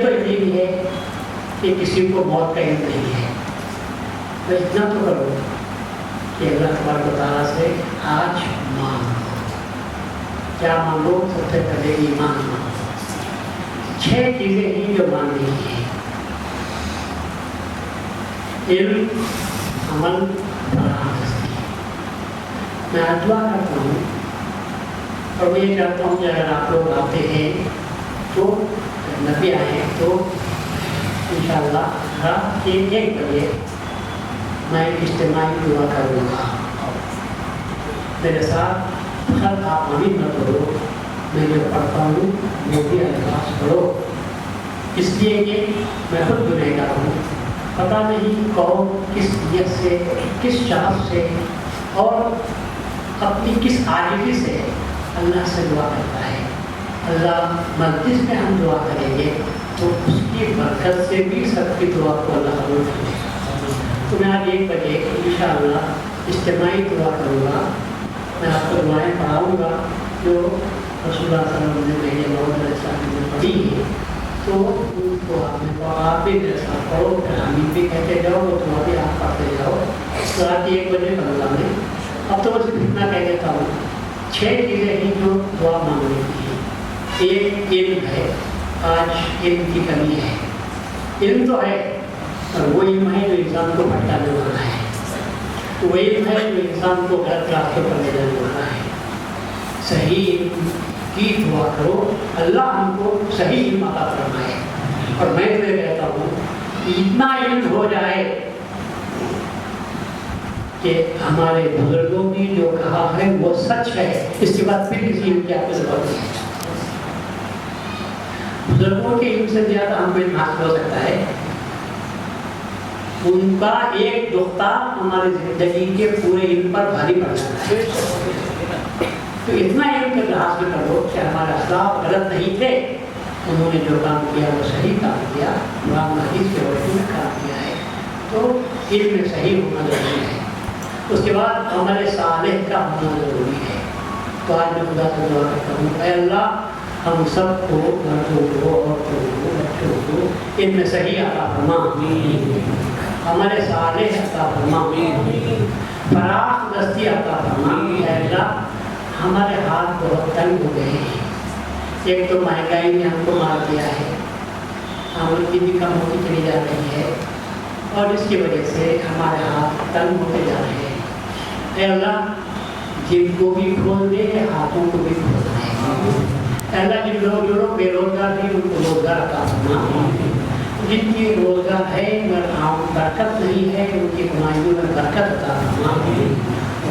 تو یہ بھی ہے کہ کسی کو موت کا علم نہیں ہے، تو اتنا تو کرو کہ اللہ تبارک و تعالیٰ سے آج مانگو. کیا مانگو؟ سب سے پہلے ایمان مانگو. 6 چیزیں ہی جو مانگنی ہیں: علم، عمل، فرامستی. میں دعا کرتا ہوں اور میں یہ چاہتا ہوں کہ اگر آپ لوگ آتے ہیں تو نبی آئے تو انشاءاللہ رات 1 بجے میں اجتماعی دعا کروں گا. میرے ساتھ خط آپ آمین نہ کرو، میں جو پڑھتا ہوں وہ بھی الفاظ پڑھو، اس لیے کہ میں خود گنہگار ہوں. پتہ نہیں کون کس نیت سے، کس شخص سے اور اپنی کس عاجزی سے اللہ سے دعا کرتا ہے. اللہ مجلس میں ہم دعا کریں گے تو اس کی برکت سے بھی سب کی دعا کو اللہ قبول کرے گا. تو میں آج 1 بجے انشاءاللہ اجتماعی دعا کروں گا. میں آپ کو دعائیں پڑھاؤں گا جو رسول اللہ صلی اللہ علیہ وسلم نے بھیجے محمد علیہ السلام نے پڑھی ہے، تو ان کو آپ بھی میرے ساتھ پڑھو، پھر آمین بھی کہتے جاؤ، وہ دعا بھی آپ پڑھتے جاؤ. رات 1 بجے کروں میں. اب تو میں صرف اتنا کہہ دیتا ہوں، 6 چیزیں ہیں جو دعا مانگنے کی ہیں. ایک علم ہے. آج علم کی کمی ہے. علم تو ہے اور وہ علم ہے جو انسان کو بھٹکانے والا ہے، وہ علم ہے جو انسان کو غلط راستوں پر لے جانے والا ہے. صحیح علم کی دعا کرو، اللہ ہم کو صحیح علم عطا فرمائے. اور میں تمہیں کہتا ہوں اتنا علم ہو جائے کہ ہمارے بزرگوں نے جو کہا ہے وہ سچ ہے، اس کے بعد پھر کسی علم کی آپ کو ضرورت نہیں ہے. بزرگوں کے علم سے زیادہ ہم کو علم حاصل ہو سکتا ہے. ان کا ایک نقطہ ہماری زندگی کے پورے علم پر بھاری پڑ جاتا ہے. تو اتنا علم کا حاصل کرو کہ ہمارے اسلاف غلط نہیں تھے، انہوں نے جو کام کیا وہ صحیح کام کیا، قرآن حدیث کے روشنی میں کام کیا ہے. تو علم میں صحیح ہونا ضروری ہے. اس کے بعد عمل صالح کا ہونا ضروری ہے. تو آج میں خدا سے دعا کرتا ہوں، اے اللہ ہم سب کو، مردوں کو، عورتوں کو، بچوں کو علم صحیح عطا فرما، عمل صالح عطا فرما، فراخ دستی عطا فرما. اے اللہ ہمارے ہاتھ بہت تنگ ہو گئے ہیں. ایک تو مہنگائی نے ہم کو مار دیا ہے، آمدنی بھی کم ہوتی چلی جا رہی ہے، اور اس کی وجہ سے ہمارے ہاتھ تنگ ہوتے جا رہے ہیں. اے اللہ جن کو بھی کھول دے، ہاتھوں کو بھی کھول دے. اے اللہ جن لوگ بے روزگار ہیں ان کو روزگار عطا فرما. جن کی روزگار ہے مگر برکت نہیں ہے، ان کی کمائیوں میں برکت عطا فرما.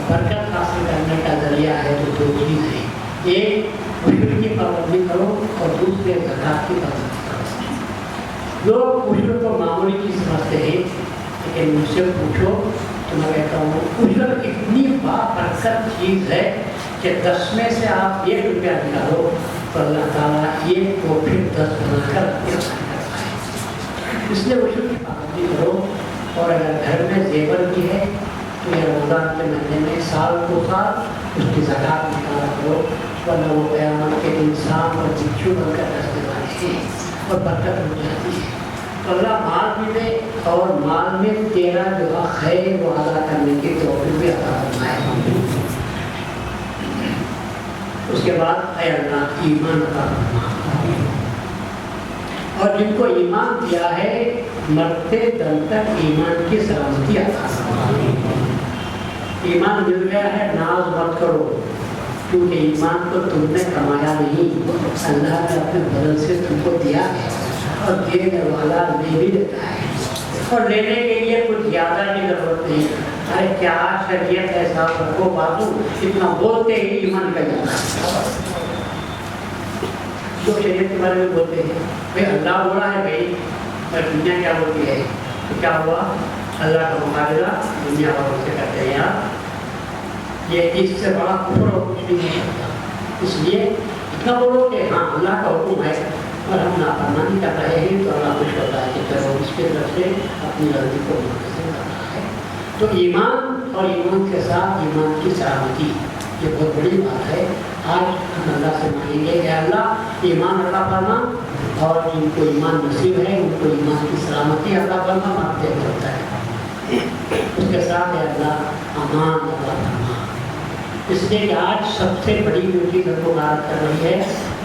برکت حاصل کرنے کا ذریعہ ہے تو 2 چیز ہے: ایک عشر کی پابندی کرو اور دوسرے زکوٰۃ کی پابندی کرو. لوگ عشر کو معمولی چیز سمجھتے ہیں، لیکن مجھ سے پوچھو تو میں کہتا ہوں عشر اتنی بابرکت چیز ہے کہ 10 میں سے آپ 1 روپیہ نکالو تو اللہ تعالیٰ 1 کو پھر 10 بنا کر کرتا ہے. اس لیے عشر کی پابندی کرو. اور اگر گھر میں زیور بھی ہے تو یہ رمضان کے مہینے میں سال کو سال اس کی زکوٰۃ نکالا کرو، ورنہ وہ قیامت کے انسان اور بچھو بن کر رستے والے ہیں اور برکت ہو جاتی ہے. اللہ مال بھی دے اور مال میں تیرا جو حق ہے وہ ادا کرنے کی توفیق بھی عطا فرمائے. اس کے بعد اے اللہ ایمان عطا فرما، اور جن کو ایمان دیا ہے مرتے دم تک ایمان کی سلامتی عطا فرما. ایمان مل گیا ہے ناز مت کرو، کیونکہ ایمان کو تم نے کمایا نہیں، اللہ نے اپنے بدل سے تم کو دیا ہے، اور دینے والا لے بھی دیتا ہے، اور لینے کے لیے کچھ زیادہ کی ضرورت نہیں. ارے کیا شریعت ہے صاحب رکھو بازو، اتنا بولتے ہی ایمان کا جاتا ہے. جو شریعت کے بارے میں بولتے ہیں بھائی اللہ بولا ہے بھائی، اور دنیا کیا بولتی ہے، تو کیا ہوا؟ اللہ کا مقابلہ دنیا والوں سے کرتے ہیں. یہ اس سے بڑا کفر اور کچھ نہیں ہو سکتا. اس لیے اتنا بولو کہ ہاں اللہ کا حکم ہے اور ہم نافرمانی کر رہے ہیں تو اللہ خوش ہوتا ہے کہ چلو اس کی طرف سے اپنی غلطی کو منتظر کر رہا ہے. تو ایمان اور ایمان کے ساتھ ایمان کی سلامتی یہ بہت بڑی بات ہے. آج ہم اللہ سے مانگیں گے کہ اللہ ایمان عطا فرما اور جن کو ایمان نصیب ہے ان کو ایمان کی سلامتی عطا فرما مانگتے ہوتا ہے. اس کے ساتھ ہے اللہ امان عطا فرما. اس لیے کہ آج سب سے بڑی جو چیز ہم کو غارت کر رہی ہے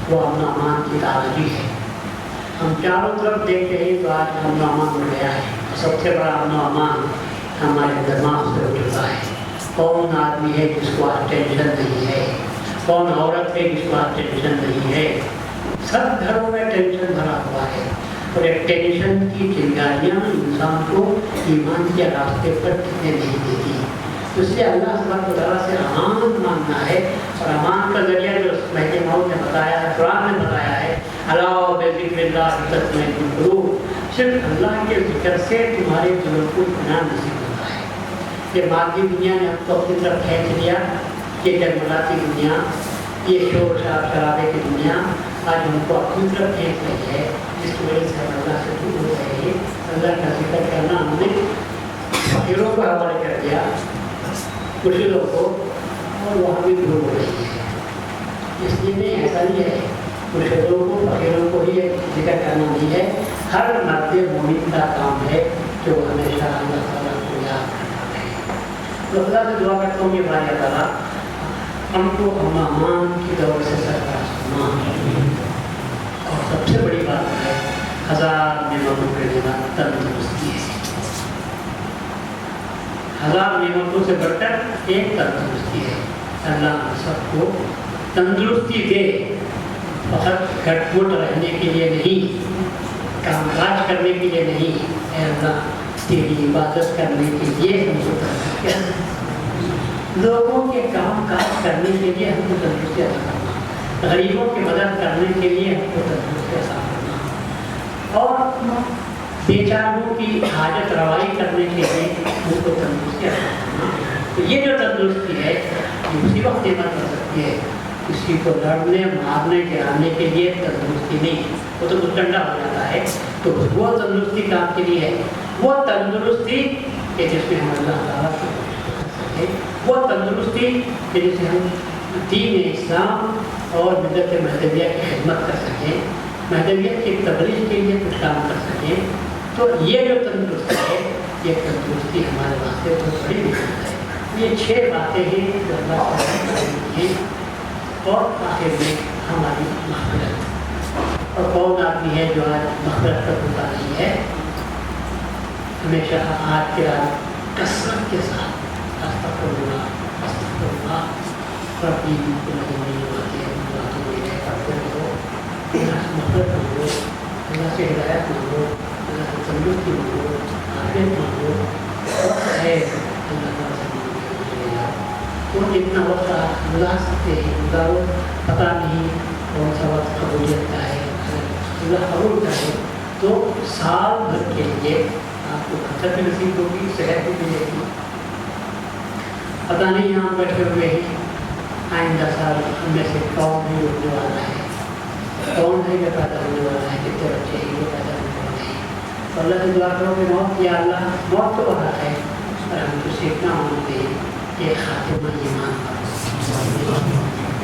وہ امن و امان کی تازگی ہے. ہم چاروں طرف دیکھتے ہیں تو آج امن و امان ہو گیا ہے. سب سے بڑا امن و امان ہمارے دماغ سے اٹھ چکا ہے. کون آدمی ہے جس کو آج ٹینشن نہیں ہے؟ کون عورت ہے جس کو آج ٹینشن نہیں ہے؟ سب گھروں میں ٹینشن بھرا ہوا ہے. اور ایک ٹینشن کی چنگاریاں انسان کو ایمان کے راستے پر ٹکنے نہیں دیتی. اس لیے اللہ سبحانہ وتعالیٰ سے امان مانگنا ہے. اور امان کا ذریعہ جو مہدی موعود نے بتایا ہے، قرآن نے بتایا ہے، الا بذکر اللہ تطمئن القلوب، صرف اللہ کے ذکر سے تمہارے دلوں کو اطمینان نصیب ہوتا ہے. یہ مادی دنیا نے ہم کو اپنی طرف کھینچ لیا، یہ جگمگاتی دنیا، یہ شور شرابے کی دنیا آج ہم کو اپنی طرف کھینچ رہی ہے، جس کی وجہ سے ہم اللہ سے دور ہو رہے ہیں. اللہ کا ذکر کرنا ہم نے فقیروں کو حوالے کر دیا، مشکلوں کو، اور وہ ہمیں دور ہو رہی ہے. اس لیے نہیں، ایسا نہیں ہے مشکلوں کو فقیروں کو ہی ذکر کرنا نہیں ہے. ہر مرد مومن کا کام ہے جو ہمیشہ اللہ تعالیٰ کو یاد کرنا ہے. تو اللہ سے دعا کرتا ہوں کہ بھائی تعالیٰ ہم کو امان کی دور سے سرفراز فرما. اور سب سے بڑی بات ہے 1000 نعمتوں کے دینا تندرستی ہے. 1000 نعمتوں سے بڑھ کر ایک تندرستی ہے. اللہ ہم سب کو تندرستی دے، فقط گھٹ مٹ رہنے کے لیے نہیں، کام کاج کرنے کے لیے نہیں. اے اللہ تیری عبادت کرنے کے لیے ہم کو تندرستی عطا کرنا، لوگوں کے کام کاج کرنے کے لیے ہم کو تندرستی عطا کرنا، غریبوں کی مدد کرنے کے لیے ہم کو تندرستی عطا کرنا، اور بیچاروں کی حاجت روائی کرنے کے لیے ہم کو تندرستی عطا کرنا. تو یہ جو تندرستی ہے یہ اسی وقت نعمت کر سکتی ہے. کسی کو لڑنے مارنے گرانے کے لیے تندرستی نہیں، وہ تو کچھ ٹھنڈا ہو جاتا ہے. تو وہ تندرستی کام کے لیے ہے، وہ تندرستی کہ جس میں ہم اللہ تعالیٰ کو کر سکیں، وہ تندرستی کہ جس سے ہم دین اسلام اور ملت مہدویہ کی خدمت کر سکیں، مہدویت کی تبلیغ کے لیے کچھ کام کر سکیں. تو یہ جو تندرستی ہے یہ تندرستی ہمارے واسطے بہت بڑی نعمت ہے. یہ 6 باتیں ہیں جو اللہ تعالیٰ کی. اور آخر میں ہماری مغفرت. اور کون آدمی ہے جو آج مغفرت کا بھوکا نہیں ہے؟ ہمیشہ آج کے رات کثرت کے ساتھ استغفراللہ استغفراللہ ربی کو نہیں ہوتی ہے، باتوں میں پڑھتے رہو، اللہ سے مغفرت مانگو، اللہ سے ہدایت مانگو، اللہ سے تندرستی مانگو، عافیت مانگو، اور ہے اللہ تعالیٰ سے تو جتنا وقت آپ گزار سکتے ہیں گزارو. پتہ نہیں کون سا وقت قبولیت کا ہے. اللہ قبول کرے تو سال بھر کے لیے آپ کو برکت بھی نصیب ہوگی، صحت بھی ملے گی. پتہ نہیں یہاں بیٹھے ہوئے ہیں آئندہ سال ہم میں سے کون بھی اٹھنے والا ہے، کون ہے جو پیدا ہونے والا ہے، کتنے بچے ہیں جو پیدا ہونے والے ہیں. تو اللہ سے دعا کرو کہ موت یا اللہ موت تو بڑا ہے پر ہم کو سیکھنا مانگتے ہیں کہ خاتمہ ایمان پر.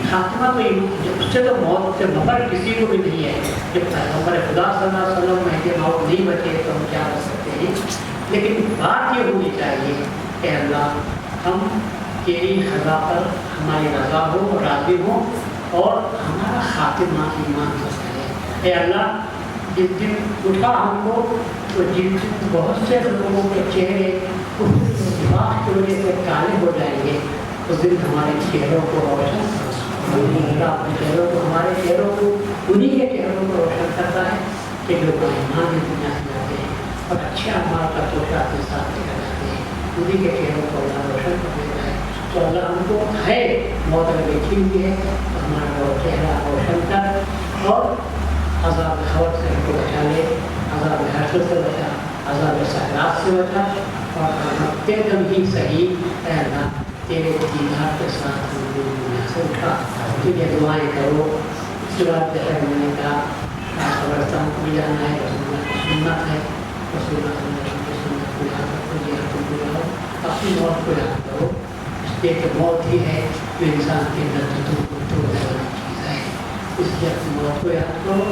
خاتمہ تو ایمان، اس سے تو موت سے مفر کسی کو بھی نہیں ہے. جب پیغمبر خدا صلی اللہ علیہ وسلم میں کہ موت نہیں بچے تو ہم کیا کر سکتے ہیں. لیکن بات یہ ہونی چاہیے کہ اللہ ہم تیری خدا پر ہماری رضا ہو، راضی ہو، اور ہمارا خاتمہ ایمان پر کرے. اے اللہ جس دن اٹھا ہم کو تو جن بہت سے لوگوں کے چہرے کی وجہ سے کالے ہو جائیں گے، اس دن ہمارے چہروں کو روشن اپنے چہروں کو، ہمارے چہروں کو انہی کے چہروں کو روشن کرتا ہے کہ جو ایمان کی دنیا سے جاتے ہیں اور اچھے اعمال کا توشہ کے ساتھ لے کر جاتے ہیں، انہی کے چہروں کو اللہ روشن کر دیتا ہے. تو اللہ ہم کو ہے موت اگر دیکھی ہوئی ہے تو ہمارا وہ چہرہ روشن کر اور عذاب خبر سے ہم کو بچا لے، عذاب حشر سے بچا، عذاب سکرات سے بچا، اور ہمتے دم ہی صحیح اے اللہ تیرے دیدار کے ساتھ ہم دنیا سے اٹھا. تجھے دعائیں کرو. اس کے بعد جیسا میں نے کہا قبرستان کو بھی جانا ہے، رسول اللہ کی سنت ہے، رسول اللہ صلی اللہ علیہ وسلم کی سنت کو یاد رکھو، یاد کو جاؤ، اپنی موت کو یاد کرو. اس لیے کہ موت ہی ہے جو انسان کے اندر تو والی چیز ہے. اس لیے اپنی موت کو یاد کرو.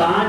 5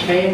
6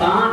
5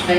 6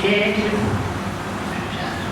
6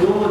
2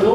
2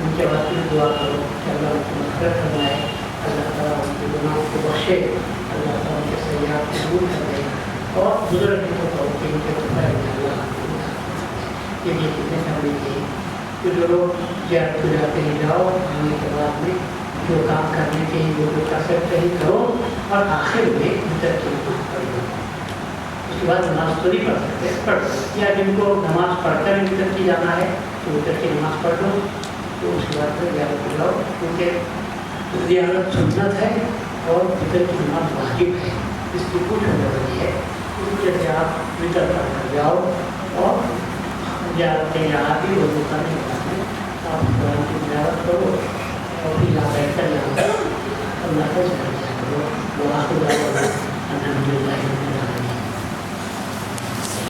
ان کے بعد پھر دعا کرو کہ اللہ ان کو مغفرت فرمائے، اللہ تعالیٰ ان کے گناہوں کو بخشے، اللہ تعالیٰ ان کے سیاحت کو دور کر دے، اور بزرگ کو کہو کہ ان کے اللہ یہ کتنے کرنی چاہیے. تو جو لوگ زیارت کو جاتے ہیں جاؤ، آنے کے بعد میں جو کام کرنے کے لیے جو کر سکتے ہیں کرو، اور آخر میں وطر کی نماز پڑھ لو. اس کے بعد نماز تو نہیں پڑھ سکتے، پڑھ لو، یا جن کو نماز پڑھ کر وطر کی جانا ہے تو وطر کی نماز پڑھ لو. تو اس کے بعد پھر زیارت کو جاؤ، کیونکہ زیارت سنت ہے اور وطر کی نماز واجب ہے، اس کی کچھ وجہ ہے. اس وجہ سے آپ وطر پڑھ کر جاؤ، اور زیارت کے یہاں بھی وضو کرنے کے بعد میں آپ قرآن کی زیارت کرو، اور پھر یہاں بیٹھ کر یہاں اللہ کو سمجھا کرو. وہ آخر الحمد للہ